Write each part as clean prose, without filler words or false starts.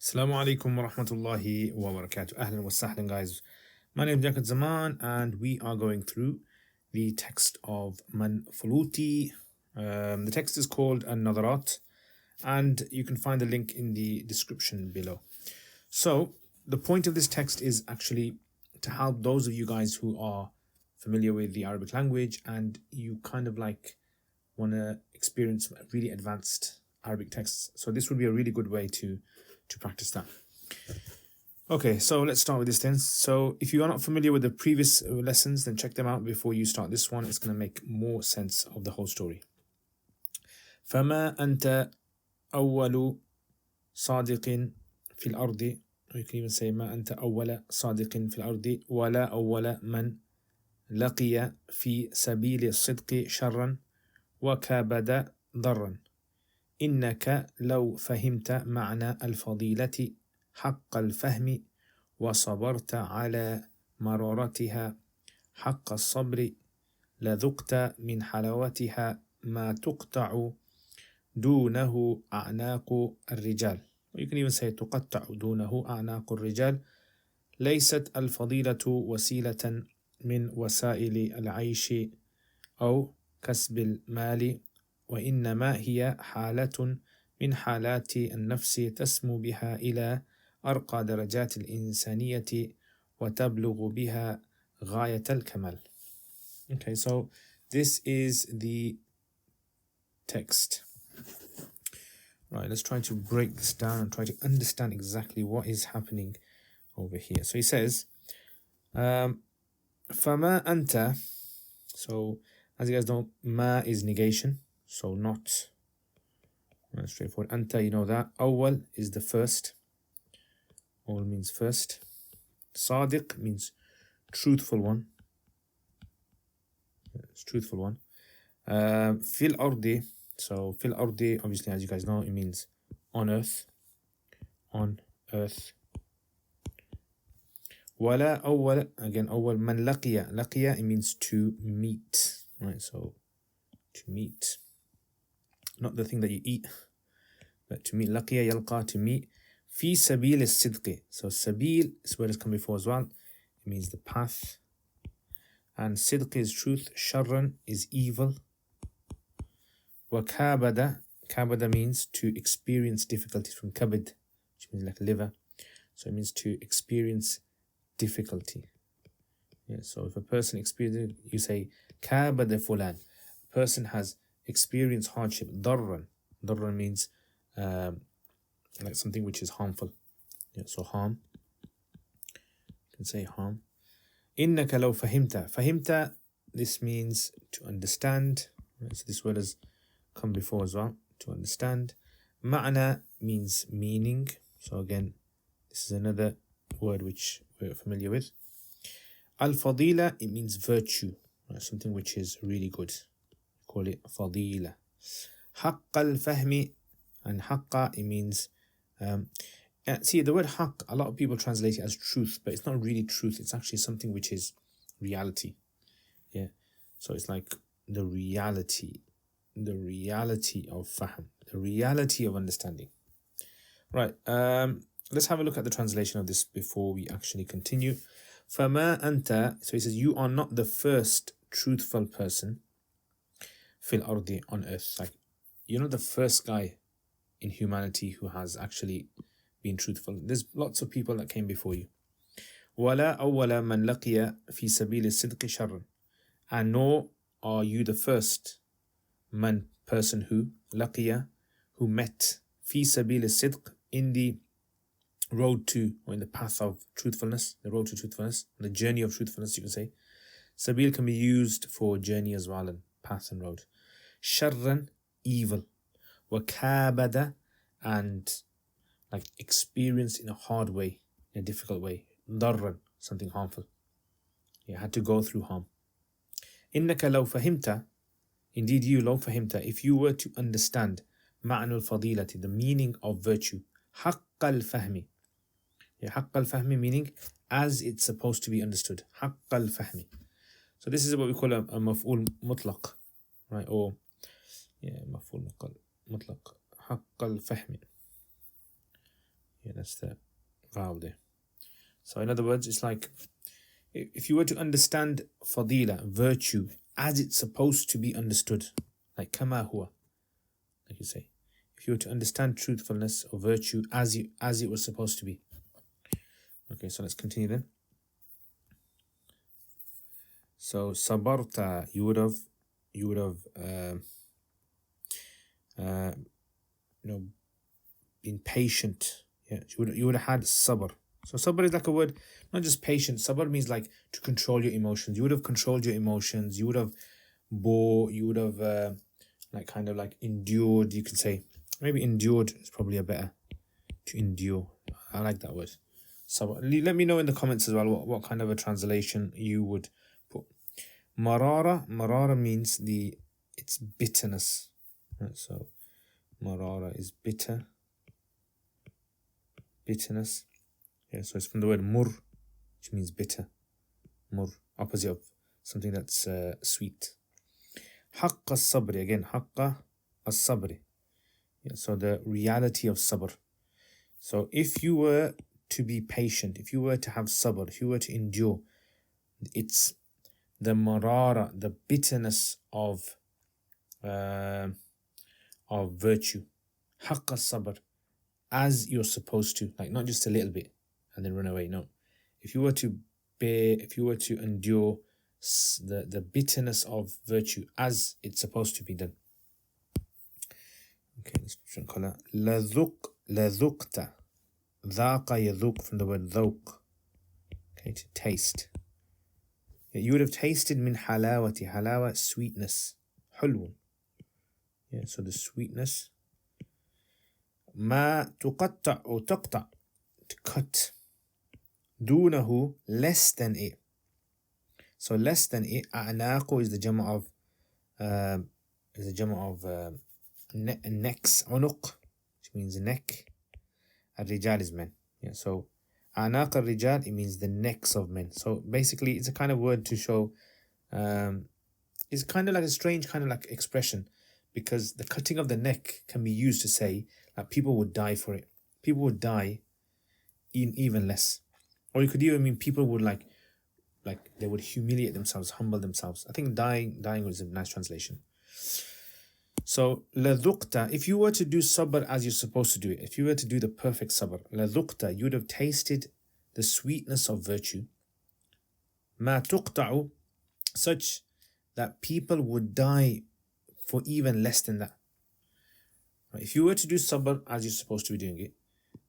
Assalamu alaikum wa rahmatullahi wa barakatuh. Ahlan wa sahlan, guys. My name is Liaquat Zaman, and we are going through the text of Manflooti. The text is called An-Nadarat, and you can find the link in the description below. So, the point of this text is actually to help those of you guys who are familiar with the Arabic language and you kind of like want to experience really advanced Arabic texts. So this would be a really good way to practice that. Okay, so let's start with this then. So if you are not familiar with the previous lessons, then check them out before you start this one. It's going to make more sense of the whole story. فما أنت أول صادق في الأرض. Or you can even say ما أنت أول صادق في الأرض ولا أول من لقي في سبيل الصدق شرا وكابد ضرا. إنك لو فهمت معنى الفضيلة حق الفهم وصبرت على مرارتها حق الصبر لذقت من حلاوتها ما تقطع دونه أعناق الرجال. You can even say تقطع دونه أعناق الرجال. ليست الفضيلة وسيلة من وسائل العيش أو كسب المال، وإنما هي حالة من حالات النفس تسمو بها إلى أرقى درجات الإنسانية وتبلغ بها غاية الكمال. Okay, so this is the text. Right, let's try to break this down and try to understand exactly what is happening over here. So he says, فما أنت. So as you guys know, ma is negation, so not straightforward. Anta, you know that. Awwal is the first. Awwal means first. Sadiq means truthful one. It's truthful one. Fil ardi. So fil ardi, obviously, as you guys know, it means on earth. On earth. Wala awwal, again, awwal man laqiya. Laqiya, it means to meet. Right, so to meet. Not the thing that you eat, but to meet. Laqiya yalqa, to meet. Fi sabil as-sidqi. So sabil is where it's come before as well. It means the path. And sidq is truth. Sharran is evil. Wa kabada. Kabada means to experience difficulties, from kabad, which means like liver. So it means to experience difficulty. Yeah, so if a person experiences, you say kabada fulan. A person has experienced hardship. Darran. Darran means like something which is harmful. Yeah, so harm. You can say harm. Innaka law fahimta. Fahimta, this means to understand. Right, so this word has come before as well. To understand. Ma'na means meaning. So again, this is another word which we're familiar with. Al-fadila, it means virtue. Right, something which is really good. Call it fadila. Haqq al-fahmi, and haqqa, it means see, the word haqq, a lot of people translate it as truth, but it's not really truth. It's actually something which is reality. Yeah, so it's like the reality of fahm, the reality of understanding. Right, let's have a look at the translation of this before we actually continue. فما أنت, so he says, you are not the first truthful person fil ardi, on earth. Like, you're not the first guy in humanity who has actually been truthful. There's lots of people that came before you. ولا أول من لقي في سبيل الصدق شرا, and nor are you the first person who لقي, who met في سبيل الصدق, in the road to, or in the path of truthfulness, the road to truthfulness, the journey of truthfulness, you can say. Sabil can be used for journey as well, and path and road. Sharran, evil. Wakabada, and like experienced in a hard way, in a difficult way. Darran, something harmful. You had to go through harm. Innaka law fahimta, indeed you law fahimta, if you were to understand ma'nul fadilati, the meaning of virtue. Haqq al-fahmi. Yeah, haqq al-fahmi meaning as it's supposed to be understood. Haqq al-fahmi. So this is what we call a maf'ul mutlaq, right? Or yeah, maf'ul mutlaq. Haqq al-fahmi. Yeah, that's the vowel there. So in other words, it's like if you were to understand fadila, virtue, as it's supposed to be understood, like kama huwa, like you say, if you were to understand truthfulness or virtue as it was supposed to be. Okay, so let's continue then. So sabarta, you would have been patient. Yeah, you would have had sabr. So sabr is like a word, not just patient. Sabr means like to control your emotions. You would have controlled your emotions. You would have like kind of like endured, you can say. Maybe endured is probably a better, to endure. I like that word. Sabr. Let me know in the comments as well what kind of a translation you would put. Marara means it's bitterness. Right, so marara is bitterness. Yeah, so it's from the word mur, which means bitter. Mur, opposite of something that's sweet. Haqqa sabri, again, haqqa as-sabri. Yeah, so the reality of sabr. So if you were to be patient, if you were to have sabr, if you were to endure, it's the marara, the bitterness of virtue. Haqqa sabr, as you're supposed to, like not just a little bit and then run away. No, if you were to endure the bitterness of virtue as it's supposed to be done. Okay, let's call that lazuqta. Dhaqa yadhuq, from the word dhawq. Okay, to taste. Yeah, you would have tasted min halawati. Halawa, sweetness. Hulwun. Yeah, so the sweetness. Ma tuqatta or taqta, to cut. Dunahu, less than it. So less than it. A'naqu is the jama of necks. Unuq, which means neck. Al-rijal is men. Yeah, so a'naq al-rijal, it means the necks of men. So basically, it's a kind of word to show. It's kind of like a strange kind of like expression, because the cutting of the neck can be used to say that people would die for it. People would die in even less. Or you could even mean people would like they would humiliate themselves, humble themselves. I think dying was a nice translation. So ladhuqta, if you were to do sabr as you're supposed to do it, if you were to do the perfect sabr, ladhuqta, you would have tasted the sweetness of virtue. Ma tuqta'u, such that people would die for even less than that. If you were to do sabr as you're supposed to be doing it,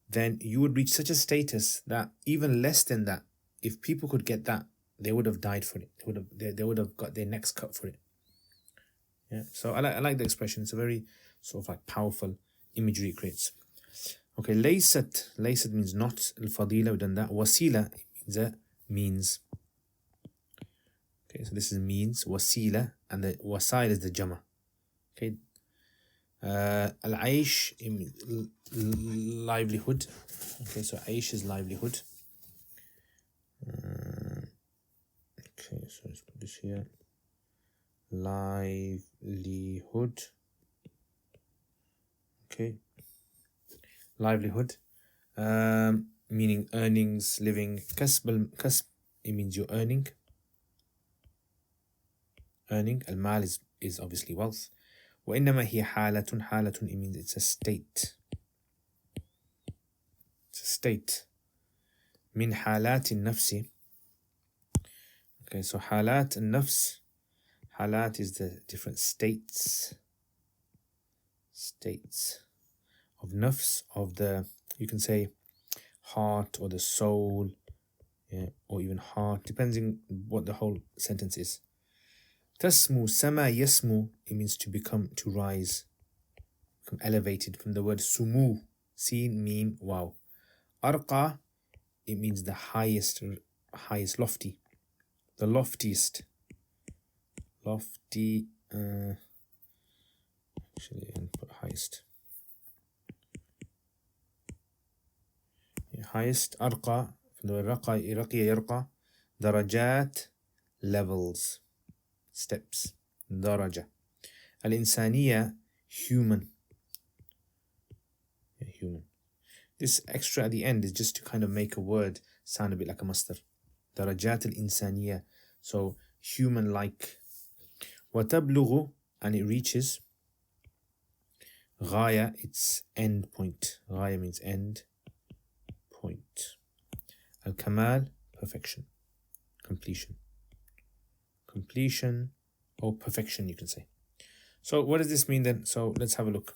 then you would reach such a status that even less than that, if people could get that, they would have died for it. They would have got their necks cut for it. Yeah. So I like the expression. It's a very sort of like powerful imagery it creates. Okay, laysat means not. Al-fadila, we've done that. Wasila means. Okay, so this is means. Wasila, and the wasail is the jama. Okay. Al-aish, livelihood. Okay, so aish is livelihood. Okay, so let's put this here. Livelihood. Okay. Livelihood. Meaning earnings, living. Kasb, it means you're earning. Al-mal is obviously wealth. وإنما هي حالة, it means it's a state. It's a state. من حالات النفس. Okay, so حالات النفس. Halat is the different states of nafs, of the, you can say heart or the soul, yeah, or even heart, depending what the whole sentence is. Tasmu, sama yasmu, it means to become, to rise, become elevated, from the word sumu, sin, mim, wow. Arqa, it means the highest, lofty, the loftiest. Lofty, actually, and put highest. Yeah, highest, arqa, from the word raqa, raqiya yarqa, darajat, levels, steps, daraja. Al-insaniya, human. Yeah, human. This extra at the end is just to kind of make a word sound a bit like a masdar. درجات الإنسانية, so human-like. وتبلغ, and it reaches. غاية, its end point. غاية means end point. الكمال, perfection, completion. Completion or perfection, you can say. So what does this mean then? So let's have a look.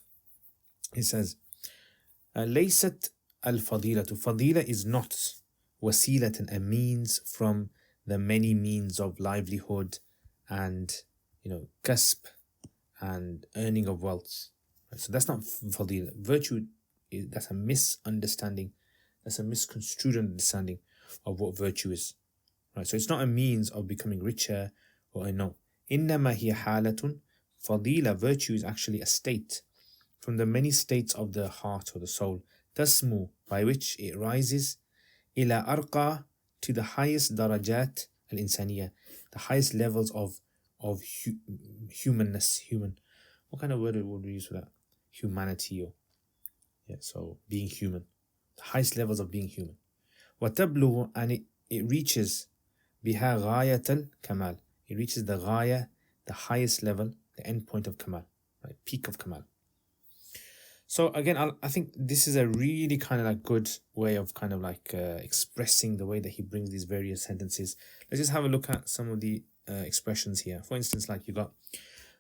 It says, ليست الفضيلة. Fadila is not وسيلة, a means from the many means of livelihood and, kasb and earning of wealth. So that's not fadila. Virtue, that's a misunderstanding. That's a misconstrued understanding of what virtue is. Right? So it's not a means of becoming richer or no. إنما هي حالة. Fadila, virtue, is actually a state from the many states of the heart or the soul. تسمو, by which it rises. إلى أرقى, to the highest darajat al-insaniyah, the highest levels of humanness, human. What kind of word would we use for that? Humanity, or so being human, the highest levels of being human. وتبلغ, and it reaches بها غاية الكمال. It reaches the غاية, the highest level, the end point of kamal, right? Peak of kamal. So again, I think this is a really kind of like good way of kind of like expressing the way that he brings these various sentences. Let's just have a look at some of the expressions here. For instance, like you got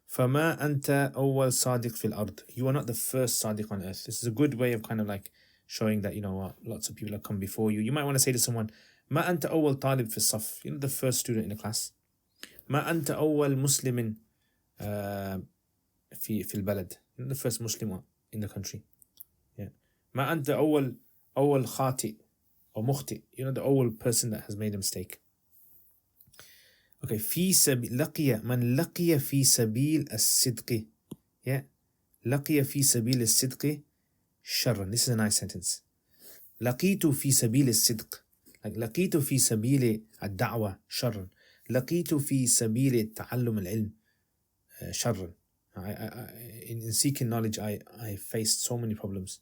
فَمَا أَنْتَ أَوَّلْ صَادِقْ فِي الْأَرْضِ. You are not the first Sadiq on earth. This is a good way of kind of like showing that, lots of people have come before you. You might want to say to someone, مَا أَنْتَ أَوَّلْ طَالِبْ فِي الصَّفْ. You're not the first student in the class. مَا أَنْتَ أَوَّلْ مُسْلِمٍ في البلد. You're not the first Muslim in the country. ما أنت أول خاطئ or مخطئ. You're not the old person that has made a mistake. Okay, في سبيل لقي, من لقي في سبيل الصدق. لقي في سبيل الصدق شرا. This is a nice sentence. لقيت في سبيل الصدق, like لقيت في سبيل الدعوة شرا. لقيت في سبيل تعلم العلم شرا. In seeking knowledge, I faced so many problems.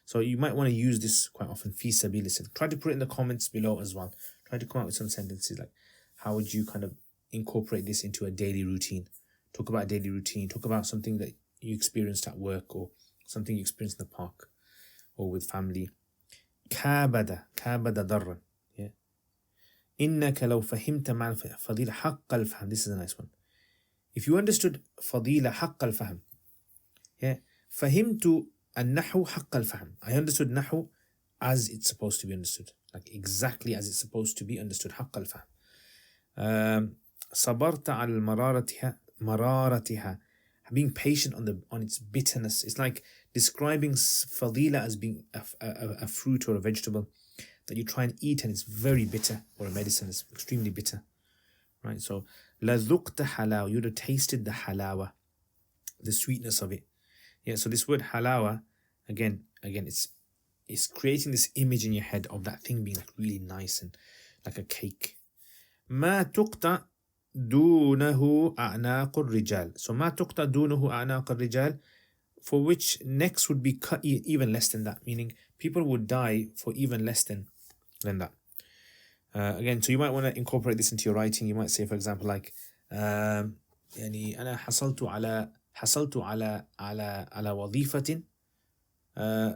So you might want to use this quite often. في سبيل الصدق. Try to put it in the comments below as well. Try to come up with some sentences like, how would you kind of incorporate this into a daily routine? Talk about a daily routine. Talk about something that you experienced at work or something you experienced in the park or with family. كابد ضرا. إنك لو فهمت معنى فضيلة حق الفهم. This is a nice one. If you understood فضيلة حق الفهم, فهمت النحو حق الفهم. I understood نحو as it's supposed to be understood, like exactly as it's supposed to be understood. حق الفهم. صبرت على مرارتها. Being patient on its bitterness. It's like describing fadila as being a fruit or a vegetable that you try and eat and it's very bitter, or a medicine is extremely bitter, right? So لذقت حلاوة, you'd have tasted the halawa, the sweetness of it. So this word halawa, again, it's creating this image in your head of that thing being like really nice and like a cake. ما تقطع دونه أعناق الرجال. So ما تقطع دونه أعناق الرجال, for which necks would be cut even less than that, meaning people would die for even less than that. Again, so you might want to incorporate this into your writing. You might say, for example, like يعني أنا حصلت على وظيفة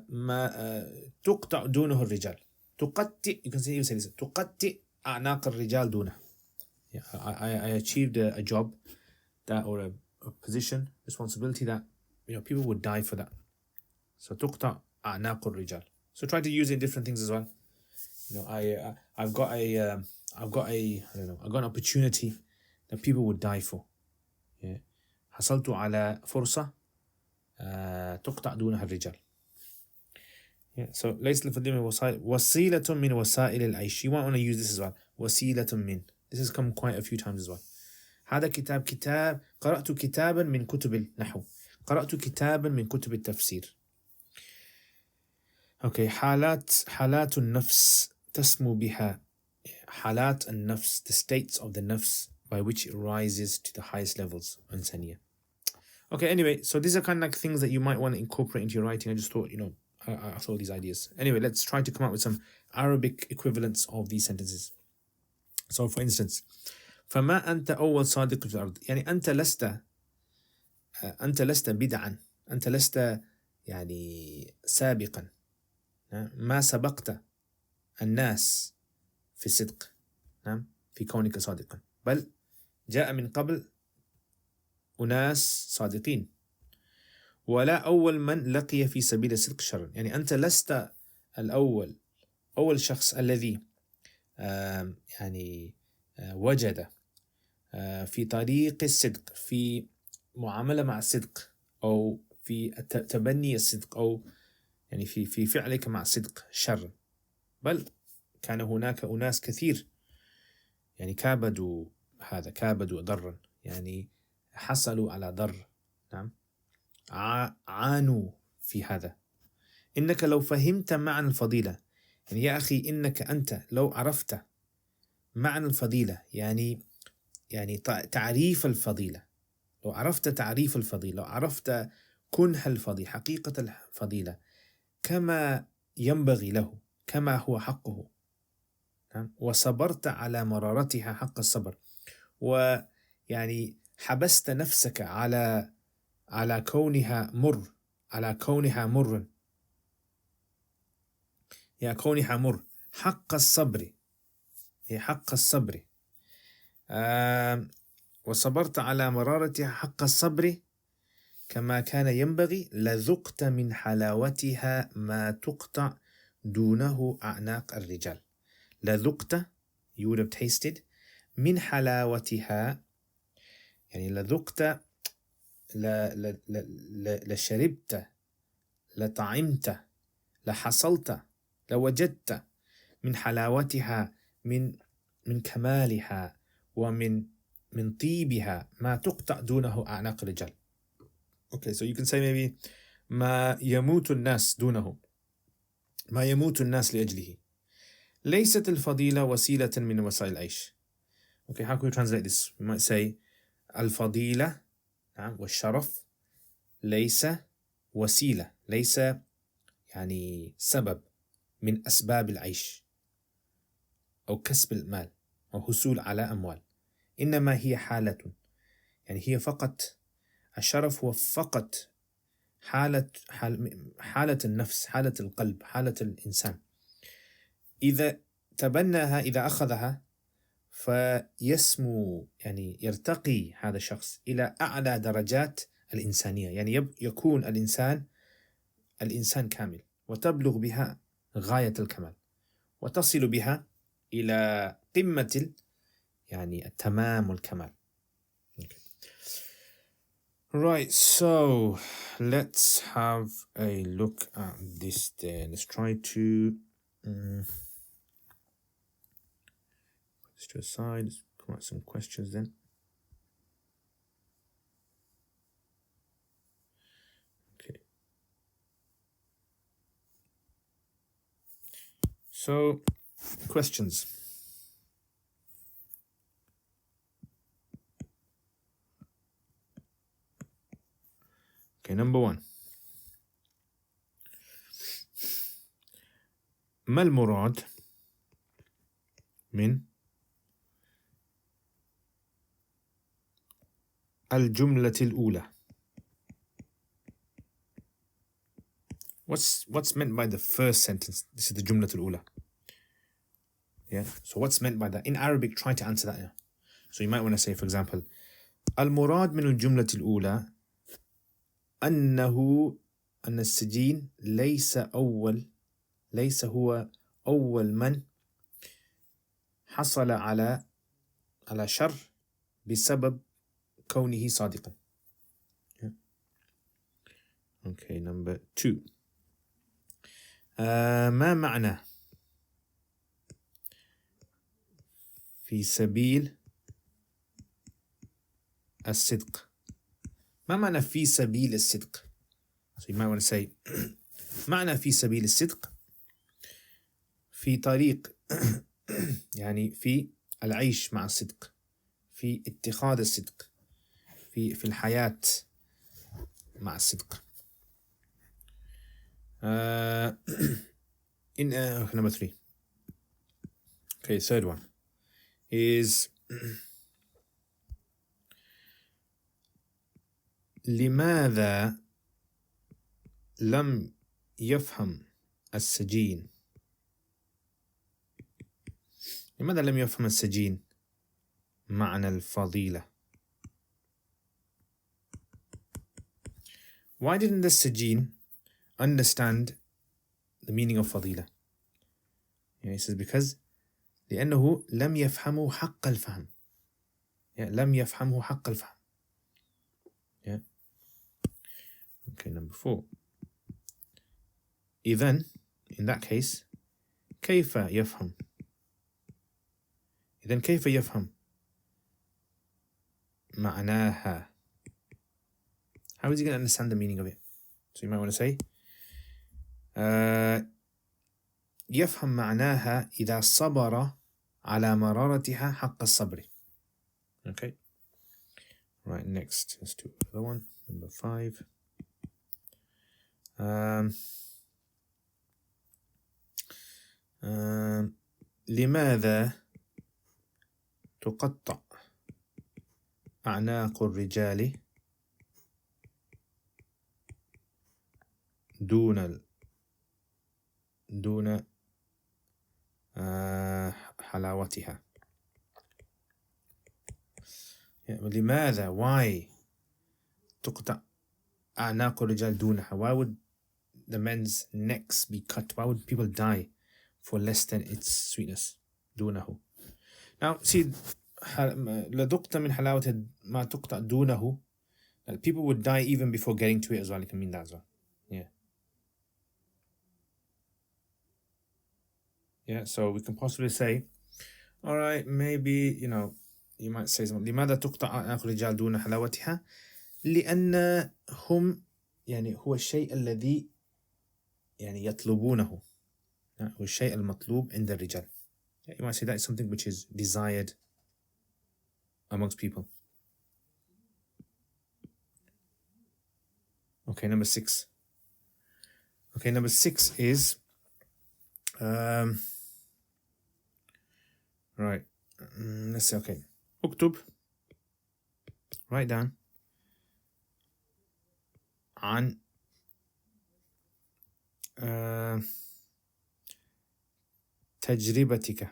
ما تقطع دونه الرجال. تقطع, you can say this, تقطع أعناق الرجال دونه. I achieved a job that, or a position, responsibility that people would die for that. So تقطع أعناق الرجال. So try to use it in different things as well. I've got an opportunity that people would die for. حصلت على فرصة تقطع دونها الرجال. So ليس الفضيلة وسيلة من وسائل العيش. You might want to use this as well. وسيلة من. This has come quite a few times as well. هذا كتاب قرأت كتابا من كتب النحو. قرأت كتابا من كتب التفسير. Okay, حالات النفس تسمو بها. حالات النفس, the states of the nafs by which it rises to the highest levels. إنسانية. Okay, anyway, so these are kind of like things that you might want to incorporate into your writing. I just thought, I thought these ideas. Anyway, let's try to come up with some Arabic equivalents of these sentences. So for instance, فما أنت أول صادق في الأرض. يعني أنت لست بدعا، أنت لست يعني سابقا، ما سبقت الناس في الصدق، نعم، في كونك صادقا، بل جاء من قبل أناس صادقين. ولا أول من لقي في سبيل الصدق شرا. يعني أنت لست أول شخص الذي يعني وجد في طريق الصدق، في معاملة مع الصدق، أو في تبني الصدق، أو يعني في فعلك مع الصدق شر، بل كان هناك أناس كثير يعني كابدوا ضرا، يعني حصلوا على ضر، نعم، عانوا في هذا. إنك لو فهمت معنى الفضيلة، يعني يا أخي أنت لو عرفت معنى الفضيلة، يعني تعريف الفضيلة، لو عرفت تعريف الفضيلة، لو عرفت كنه الفضيلة، حقيقة الفضيلة كما ينبغي له، كما هو حقه، وصبرت على مرارتها حق الصبر، ويعني حبست نفسك على كونها مر، على كونها مر، يا كونها مر حق الصبر، هي حق الصبر، وصبرت على مرارتها حق الصبر كما كان ينبغي، لذقت من حلاوتها ما تقطع دونه أعناق الرجال. لذقت you would have tasted من حلاوتها، يعني لذقت لشربت لطعمت لحصلت لوجدت من حلاوتها، من كمالها من طيبها ما تقطع دونه أعناق الرجال. Okay, so you can say maybe ما يموت الناس دونه، ما يموت الناس لأجله. ليست الفضيلة وسيلة من وسائل العيش. Okay, how can we translate this? We might say الفضيلة، نعم، والشرف ليس وسيلة، ليس يعني سبب من أسباب العيش أو كسب المال أو حصول على أموال، إنما هي حالة، يعني هي فقط، الشرف هو فقط حالة النفس، حالة القلب، حالة الإنسان. إذا تبناها، إذا أخذها، فيسمو، يعني يرتقي هذا الشخص إلى أعلى درجات الإنسانية، يعني يكون الإنسان كامل، وتبلغ بها غاية الكمال، وتصل بها إلى قمة يعني التمام والكمال. Okay. Right, so let's have a look at this then. Let's try to put this to the side. Let's come up with some questions then. Okay. So, questions. Okay, number 1. ما المراد من الجملة الأولى؟ What's meant by the first sentence? This is the جملة الأولى. Yeah. So what's meant by that? In Arabic, try to answer that. Yeah. So you might want to say, for example, المراد من الجملة الأولى أن السجين ليس هو أول من حصل على شر بسبب كونه صادقا. Yeah. Okay, number 2. ما معنى في سبيل الصدق؟ ما معنى في سبيل الصدق؟ So you might want to say معنى في سبيل الصدق في طريق يعني في العيش مع الصدق، في اتخاذ الصدق، في الحياة مع الصدق. Number 3. Okay, third one is لماذا لم يفهم السجين؟ لماذا لم يفهم السجين معنى الفضيلة؟ Why didn't the Sajin understand the meaning of فضيلة? He says because لأنه لم يفهمه حق الفهم. لم يفهمه حق الفهم. Okay, number 4. إذن, in that case, كيف يفهم? إذن كيف يفهم معناها? How is he going to understand the meaning of it? So you might want to say يفهم معناها إذا صبر على مرارتها حق الصبر. Okay. Right, next. Let's do another one. Number 5. لماذا تقطع أعناق الرجال دون حلاوتها؟ لماذا? Why تقطع أعناق الرجال دونها? Why would the men's necks be cut? Why would people die for less than its sweetness? دونه. Now, see, لذقت من حلاوة ما تقطع دونه. People would die even before getting to it as well. You can mean that as well. Yeah, so we can possibly say, all right, maybe, you might say something. لماذا تقطع أعناق الرجال دون حلاوتها؟ لأنهم هو الشيء الذي يطلبونه. هو الشيء المطلوب عند الرجال. You might say that is something which is desired amongst people. Okay, number 6. Okay, number 6 is right. Let's say, okay. اكتب, write down عن تجربتك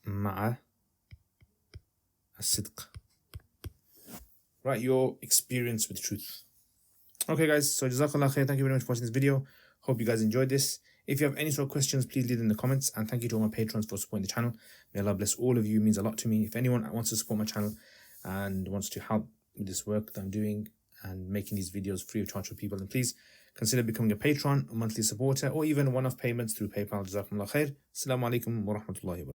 مع الصدق. Write your experience with truth. Okay, guys, so Jazakallah khair. Thank you very much for watching this video. Hope you guys enjoyed this. If you have any sort of questions, please leave them in the comments. And thank you to all my patrons for supporting the channel. May Allah bless all of you. It means a lot to me. If anyone wants to support my channel and wants to help with this work that I'm doing and making these videos free of charge for people, then please consider becoming a patron, a monthly supporter, or even one-off payments through PayPal. Jazakumullah khair. Assalamu alaikum wa rahmatullahi wa barakatuh.